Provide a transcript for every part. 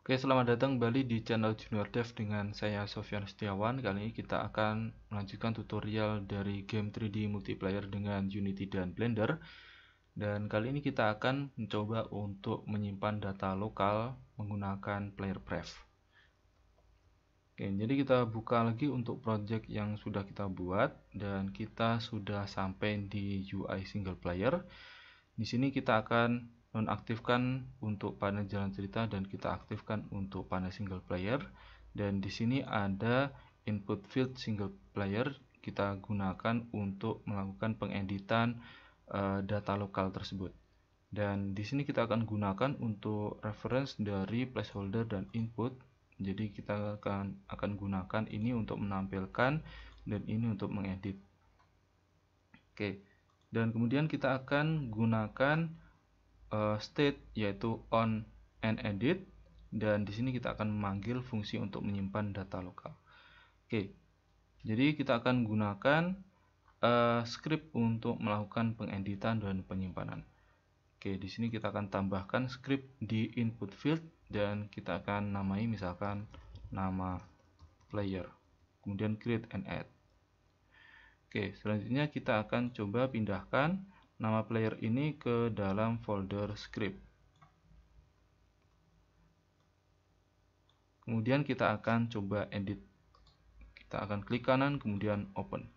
Oke, selamat datang kembali di channel Junior Dev dengan saya Sofyan Setiawan. Kali ini kita akan melanjutkan tutorial dari game 3D multiplayer dengan Unity dan Blender. Dan kali ini kita akan mencoba untuk menyimpan data lokal menggunakan player pref. Oke, jadi kita buka lagi untuk project yang sudah kita buat dan kita sudah sampai di UI single player. Di sini kita akan nonaktifkan untuk panel jalan cerita dan kita aktifkan untuk panel single player. Dan di sini ada input field single player, kita gunakan untuk melakukan pengeditan data lokal tersebut. Dan di sini kita akan gunakan untuk reference dari placeholder dan input. Jadi kita akan gunakan ini untuk menampilkan dan ini untuk mengedit. Oke. Dan kemudian kita akan gunakan state yaitu on and edit, dan di sini kita akan memanggil fungsi untuk menyimpan data lokal. Oke. Jadi kita akan gunakan script untuk melakukan pengeditan dan penyimpanan. Oke, di sini kita akan tambahkan script di input field dan kita akan namai misalkan nama player. Kemudian create and add. Oke, selanjutnya kita akan coba pindahkan nama player ini ke dalam folder script. Kemudian kita akan coba edit. Kita akan klik kanan kemudian open.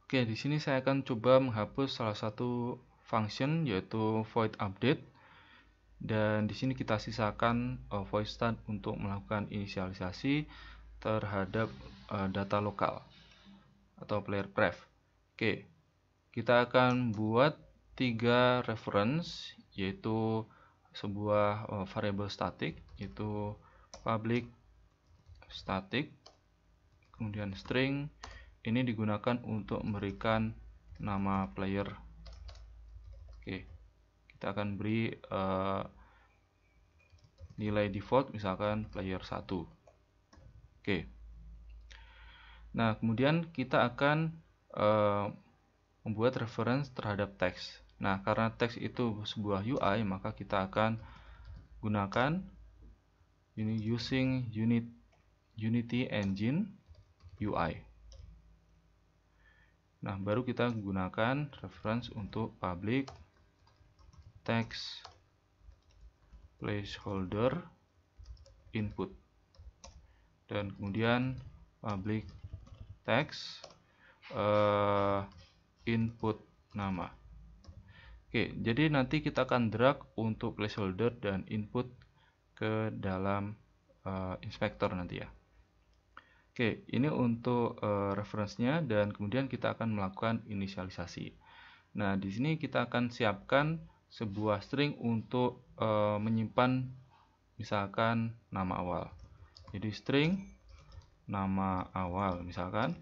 Oke, di sini saya akan coba menghapus salah satu function yaitu void update, dan di sini kita sisakan void start untuk melakukan inisialisasi terhadap data lokal atau player pref. Oke, kita akan buat 3 reference, yaitu sebuah variable static yaitu public static, kemudian string ini digunakan untuk memberikan nama player. Oke, kita akan beri nilai default misalkan player 1. Oke. Nah, kemudian kita akan membuat reference terhadap teks. Nah, karena teks itu sebuah UI, maka kita akan gunakan ini using Unity Engine UI. Nah, baru kita gunakan reference untuk public text placeholder input, dan kemudian public text input nama. Oke, jadi nanti kita akan drag untuk placeholder dan input ke dalam inspektor nanti ya. Oke, ini untuk reference-nya, dan kemudian kita akan melakukan inisialisasi. Nah, di sini kita akan siapkan sebuah string untuk menyimpan misalkan nama awal. Jadi string nama awal misalkan.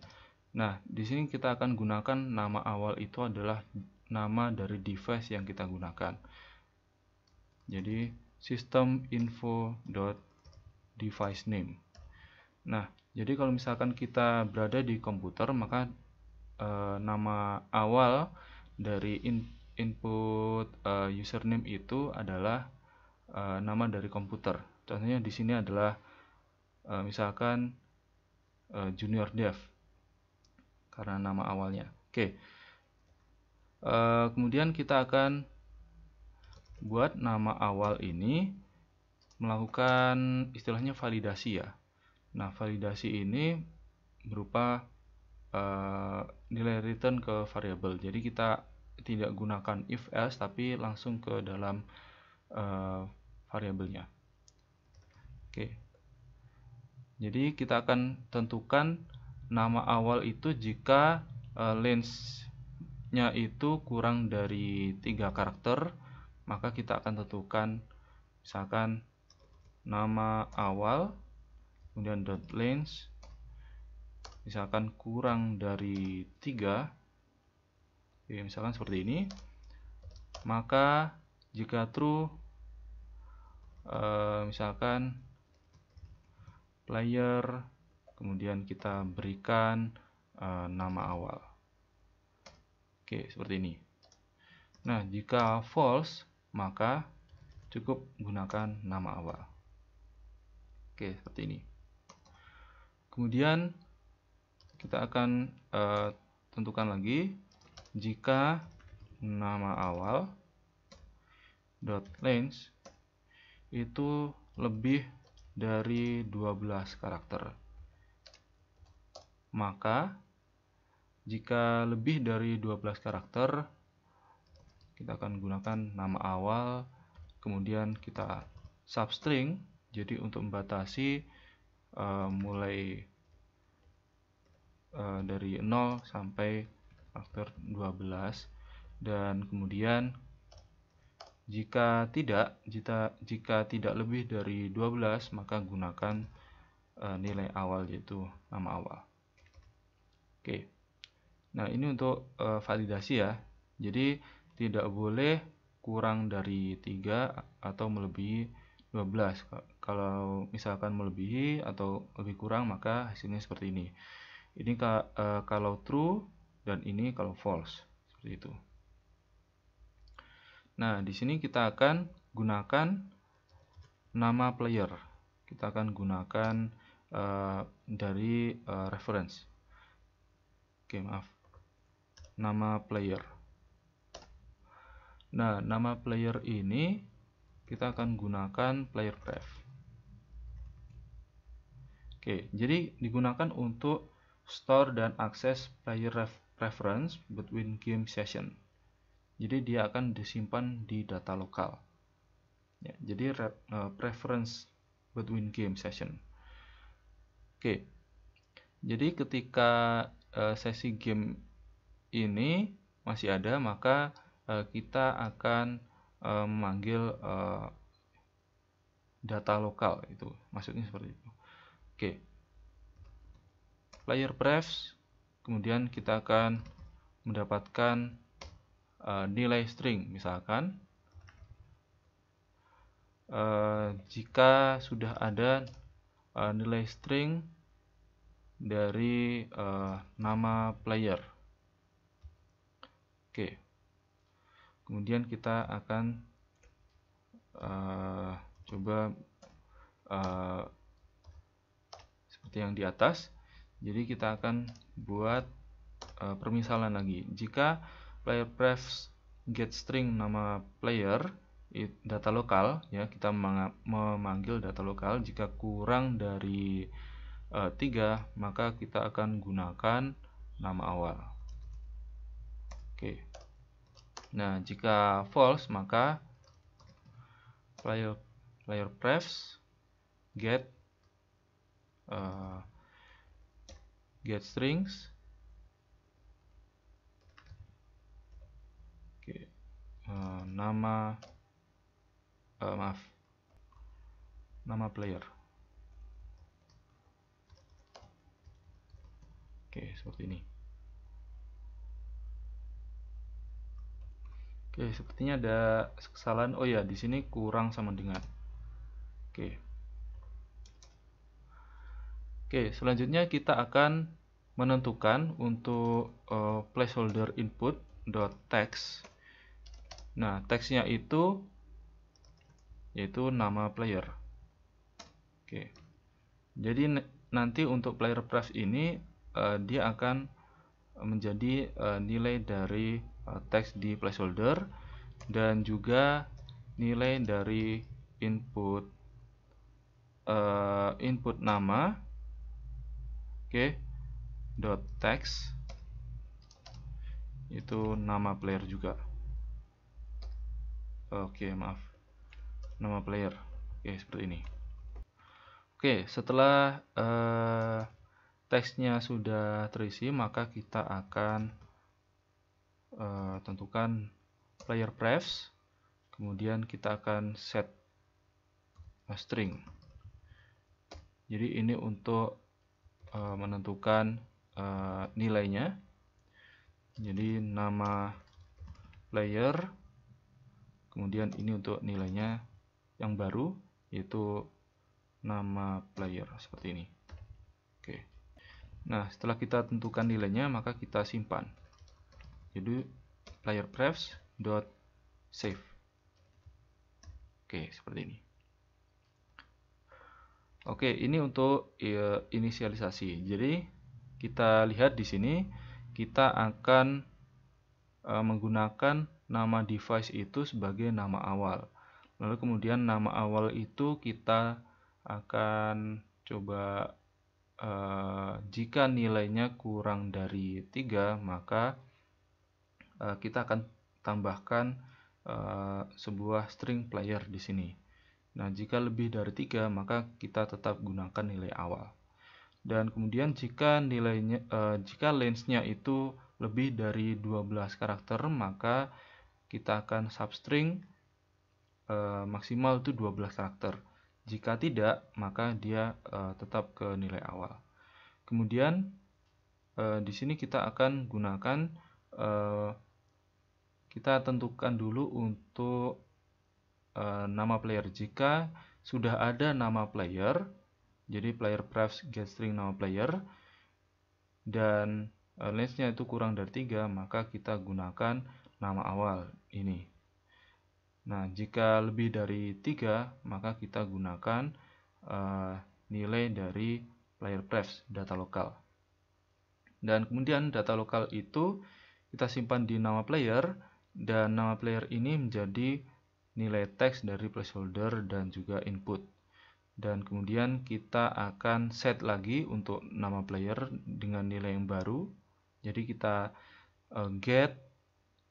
Nah, di sini kita akan gunakan nama awal itu adalah nama dari device yang kita gunakan. Jadi systeminfo.devicename. Nah, jadi kalau misalkan kita berada di komputer, maka nama awal dari input username itu adalah nama dari komputer. Contohnya di sini adalah misalkan Junior Dev karena nama awalnya. Oke. Kemudian kita akan buat nama awal ini melakukan istilahnya validasi ya. Nah, validasi ini berupa nilai return ke variabel. Jadi kita tidak gunakan if else tapi langsung ke dalam variabelnya. Oke. Jadi kita akan tentukan nama awal itu jika length-nya itu kurang dari 3 karakter, maka kita akan tentukan misalkan nama awal kemudian dot length misalkan kurang dari 3. Oke, misalkan seperti ini. Maka jika true misalkan player, kemudian kita berikan nama awal. Oke, seperti ini. Nah, jika false, maka cukup gunakan nama awal. Oke, seperti ini. Kemudian kita akan tentukan lagi jika nama awal dot length itu lebih dari 12 karakter. Maka jika lebih dari 12 karakter, kita akan gunakan nama awal, kemudian kita substring, jadi untuk membatasi mulai dari 0 sampai karakter 12, dan kemudian jika tidak lebih dari 12, maka gunakan nilai awal, yaitu nama awal. Oke. Nah, ini untuk validasi ya. Jadi tidak boleh kurang dari 3 atau melebihi 12. Kalau misalkan melebihi atau lebih kurang, maka hasilnya seperti ini. Ini kalau true, dan ini kalau false, seperti itu. Nah, di sini kita akan gunakan nama player. Kita akan gunakan dari reference. Oke, maaf. Nama player. Nah, nama player ini kita akan gunakan player pref. Oke, jadi digunakan untuk store dan akses player preference between game session. Jadi dia akan disimpan di data lokal. Ya, jadi preference between game session. Oke, jadi ketika sesi game ini masih ada, maka kita akan memanggil data lokal, itu maksudnya seperti itu. Oke, player prefs, kemudian kita akan mendapatkan nilai string, misalkan jika sudah ada nilai string dari nama player. Oke, kemudian kita akan coba seperti yang di atas. Jadi kita akan buat permisalan lagi. Jika player prefs get string nama player, data lokal, ya, kita memanggil data lokal. Jika kurang dari 3, maka kita akan gunakan nama awal. Oke. Nah, jika false, maka player prefs get strings. Oke. Nama player. Oke, seperti ini. Oke, sepertinya ada kesalahan. Oh ya, di sini kurang sama dengan. Oke. Oke, selanjutnya kita akan menentukan untuk placeholder input .text. Nah, teksnya itu yaitu nama player. Oke. Jadi nanti untuk player prefs ini dia akan menjadi nilai dari teks di placeholder, dan juga nilai dari input nama, oke, .text itu nama player juga. Oke, maaf, nama player. Oke, seperti ini. Oke, setelah teksnya sudah terisi, maka kita akan tentukan player prefs, kemudian kita akan set string. Jadi ini untuk menentukan nilainya. Jadi nama player, kemudian ini untuk nilainya yang baru, yaitu nama player, seperti ini. Oke. Nah, setelah kita tentukan nilainya, maka kita simpan. Jadi player prefs dot save. Oke, seperti ini. Oke, ini untuk inisialisasi. Jadi kita lihat di sini kita akan menggunakan nama device itu sebagai nama awal. Lalu kemudian nama awal itu kita akan coba jika nilainya kurang dari 3, maka kita akan tambahkan sebuah string player di sini. Nah, jika lebih dari 3, maka kita tetap gunakan nilai awal. Dan kemudian jika range-nya itu lebih dari 12 karakter, maka kita akan substring maksimal itu 12 karakter. Jika tidak, maka dia tetap ke nilai awal. Kemudian di sini kita akan gunakan kita tentukan dulu untuk nama player. Jika sudah ada nama player, jadi player prefs getString nama player, dan range-nya itu kurang dari 3, maka kita gunakan nama awal ini. Nah, jika lebih dari 3, maka kita gunakan nilai dari player prefs data lokal. Dan kemudian data lokal itu kita simpan di nama player, dan nama player ini menjadi nilai teks dari placeholder dan juga input. Dan kemudian kita akan set lagi untuk nama player dengan nilai yang baru. Jadi kita get,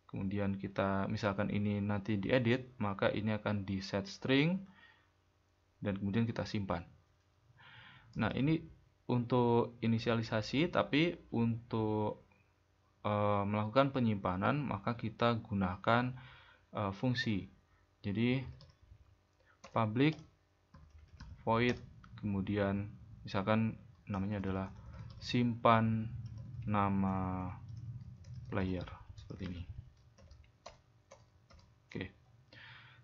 kemudian kita misalkan ini nanti diedit, maka ini akan di set string dan kemudian kita simpan. Nah, ini untuk inisialisasi, tapi untuk melakukan penyimpanan maka kita gunakan fungsi. Jadi public void, kemudian misalkan namanya adalah simpan nama player seperti ini. Oke,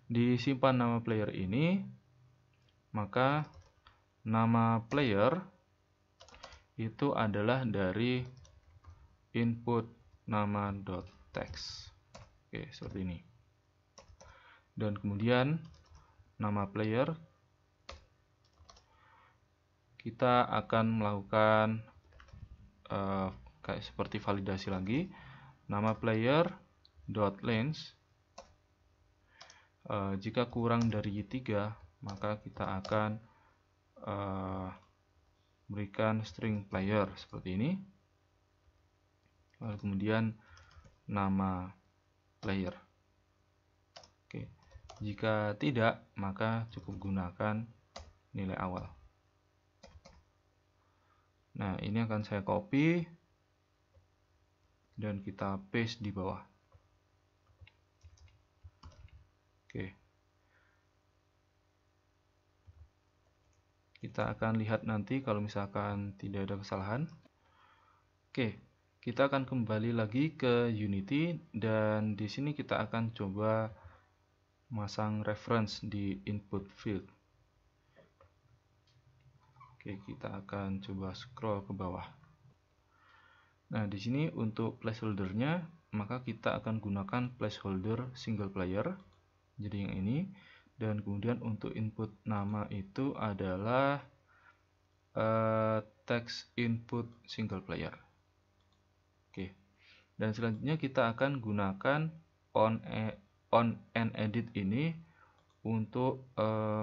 di simpan nama player ini, maka nama player itu adalah dari input nama.text. Oke, seperti ini. Dan kemudian nama player kita akan melakukan kayak seperti validasi lagi. Nama player dot length jika kurang dari 3, maka kita akan berikan string player seperti ini. Lalu kemudian nama player. Oke. Jika tidak, maka cukup gunakan nilai awal. Nah, ini akan saya copy dan kita paste di bawah. Oke. Kita akan lihat nanti kalau misalkan tidak ada kesalahan. Oke, kita akan kembali lagi ke Unity dan di sini kita akan coba masang reference di input field. Oke, kita akan coba scroll ke bawah. Nah, di sini untuk placeholder-nya, maka kita akan gunakan placeholder single player. Jadi yang ini. Dan kemudian untuk input nama itu adalah text input single player. Oke. Dan selanjutnya kita akan gunakan on and edit ini untuk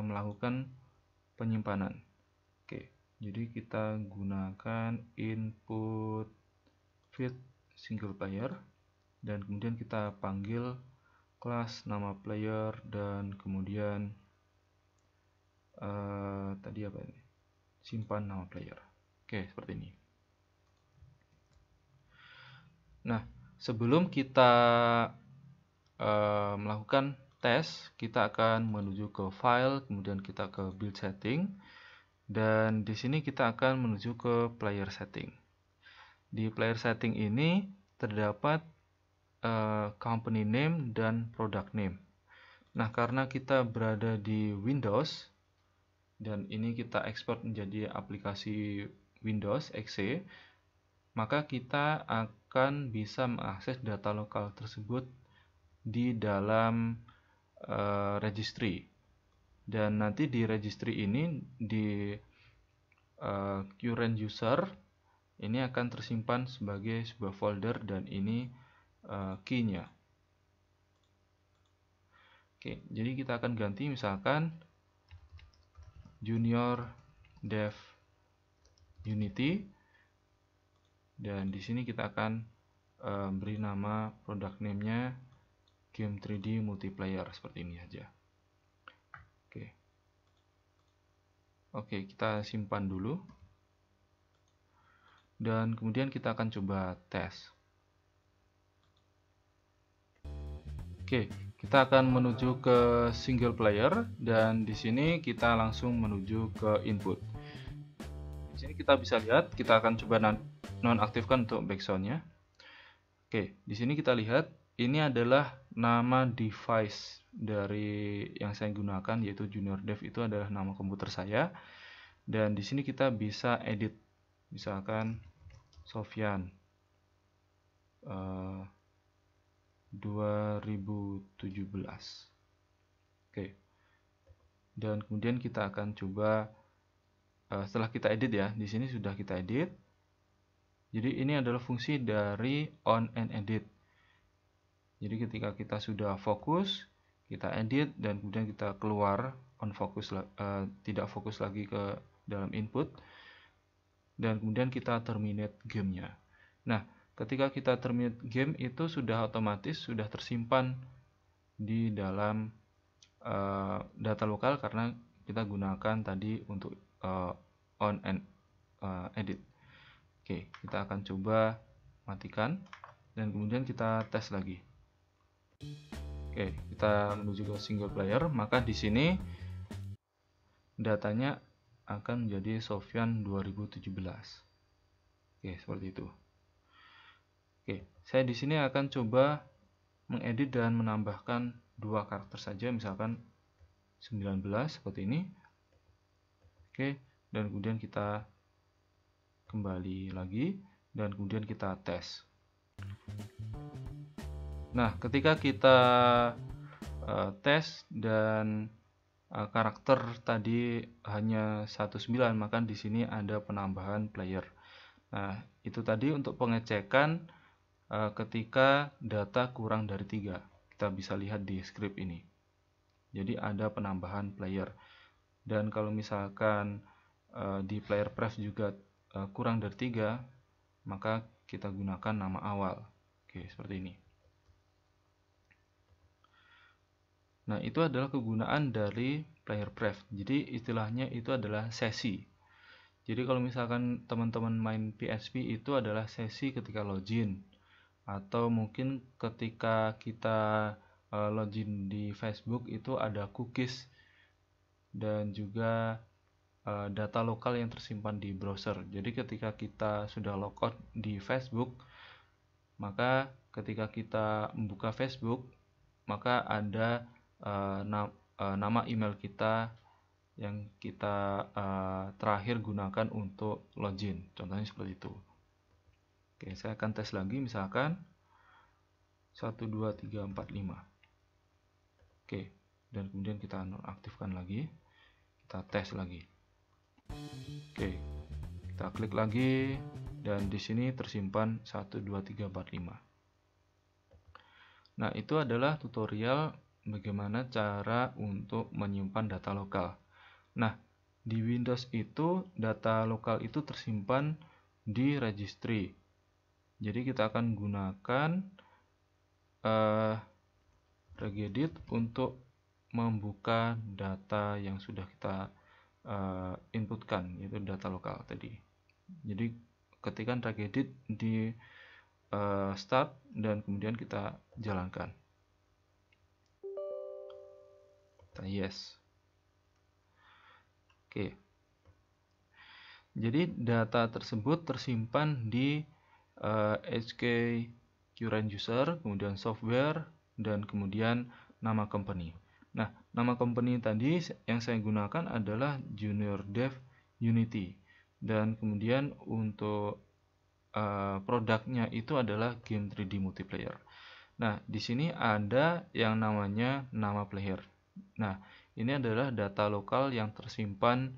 melakukan penyimpanan. Oke, jadi kita gunakan input field single player dan kemudian kita panggil kelas nama player dan kemudian tadi apa ini? Simpan nama player. Oke, seperti ini. Nah, sebelum kita melakukan tes, kita akan menuju ke file, kemudian kita ke build setting, dan di sini kita akan menuju ke player setting. Di player setting ini terdapat company name dan product name. Nah, karena kita berada di Windows dan ini kita ekspor menjadi aplikasi Windows XE, maka kita akan bisa mengakses data lokal tersebut di dalam registry. Dan nanti di registry ini, di current user ini akan tersimpan sebagai sebuah folder dan ini key-nya. Oke, jadi kita akan ganti misalkan junior dev Unity, dan di sini kita akan beri nama product name-nya Game 3D Multiplayer seperti ini aja. Oke, kita simpan dulu. Dan kemudian kita akan coba tes. Oke, kita akan menuju ke single player dan di sini kita langsung menuju ke input. Di sini kita bisa lihat, kita akan coba nonaktifkan untuk backsound-nya. Oke, di sini kita lihat ini adalah nama device dari yang saya gunakan, yaitu Junior Dev itu adalah nama komputer saya. Dan di sini kita bisa edit, misalkan Sofyan 2017. Oke. Dan kemudian kita akan coba setelah kita edit ya, di sini sudah kita edit. Jadi ini adalah fungsi dari on and edit. Jadi ketika kita sudah fokus, kita edit dan kemudian kita keluar on fokus, tidak fokus lagi ke dalam input, dan kemudian kita terminate gamenya. Nah, ketika kita terminate game itu sudah otomatis sudah tersimpan di dalam data lokal karena kita gunakan tadi untuk on and edit. Oke, kita akan coba matikan dan kemudian kita tes lagi. Oke, kita menuju ke single player, maka di sini datanya akan menjadi Sofyan 2017. Oke, seperti itu. Oke, saya di sini akan coba mengedit dan menambahkan 2 karakter saja, misalkan 19 seperti ini. Oke, dan kemudian kita kembali lagi dan kemudian kita tes. Nah, ketika kita tes dan karakter tadi hanya 19, maka di sini ada penambahan player. Nah, itu tadi untuk pengecekan ketika data kurang dari 3. Kita bisa lihat di script ini. Jadi ada penambahan player. Dan kalau misalkan di player pref juga kurang dari 3, maka kita gunakan nama awal. Oke, seperti ini. Nah, itu adalah kegunaan dari player pref. Jadi istilahnya itu adalah sesi. Jadi kalau misalkan teman-teman main PHP itu adalah sesi ketika login, atau mungkin ketika kita login di Facebook itu ada cookies dan juga data lokal yang tersimpan di browser. Jadi ketika kita sudah logout di Facebook, maka ketika kita membuka Facebook, maka ada nama email kita yang kita terakhir gunakan untuk login. Contohnya seperti itu. Oke, saya akan tes lagi, misalkan 1, 2, 3, 4, 5. Oke, dan kemudian kita nonaktifkan lagi, kita tes lagi. Oke, kita klik lagi dan di sini tersimpan 1, 2, 3, 4, 5. Nah, itu adalah tutorial bagaimana cara untuk menyimpan data lokal. Nah, di Windows itu data lokal itu tersimpan di registry. Jadi kita akan gunakan regedit untuk membuka data yang sudah kita inputkan, yaitu data lokal tadi. Jadi ketikkan regedit di start dan kemudian kita jalankan. Kita yes. Oke. Jadi data tersebut tersimpan di HK current user, kemudian software, dan kemudian nama company. Nah, nama company tadi yang saya gunakan adalah Junior Dev Unity, dan kemudian untuk produknya itu adalah Game 3D Multiplayer. Nah, di sini ada yang namanya nama player. Nah, ini adalah data lokal yang tersimpan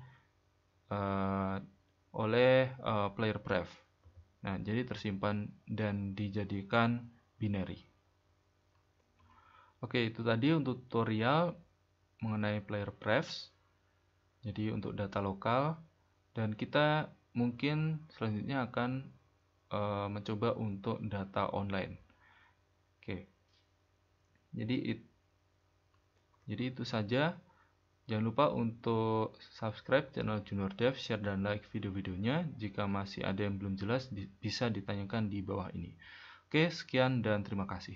oleh player pref. Nah, jadi tersimpan dan dijadikan binary. Oke, itu tadi untuk tutorial mengenai player prefs. Jadi untuk data lokal, dan kita mungkin selanjutnya akan mencoba untuk data online. Oke. Jadi itu saja. Jangan lupa untuk subscribe channel Junior Dev, share dan like video-videonya. Jika masih ada yang belum jelas bisa ditanyakan di bawah ini. Oke, sekian dan terima kasih.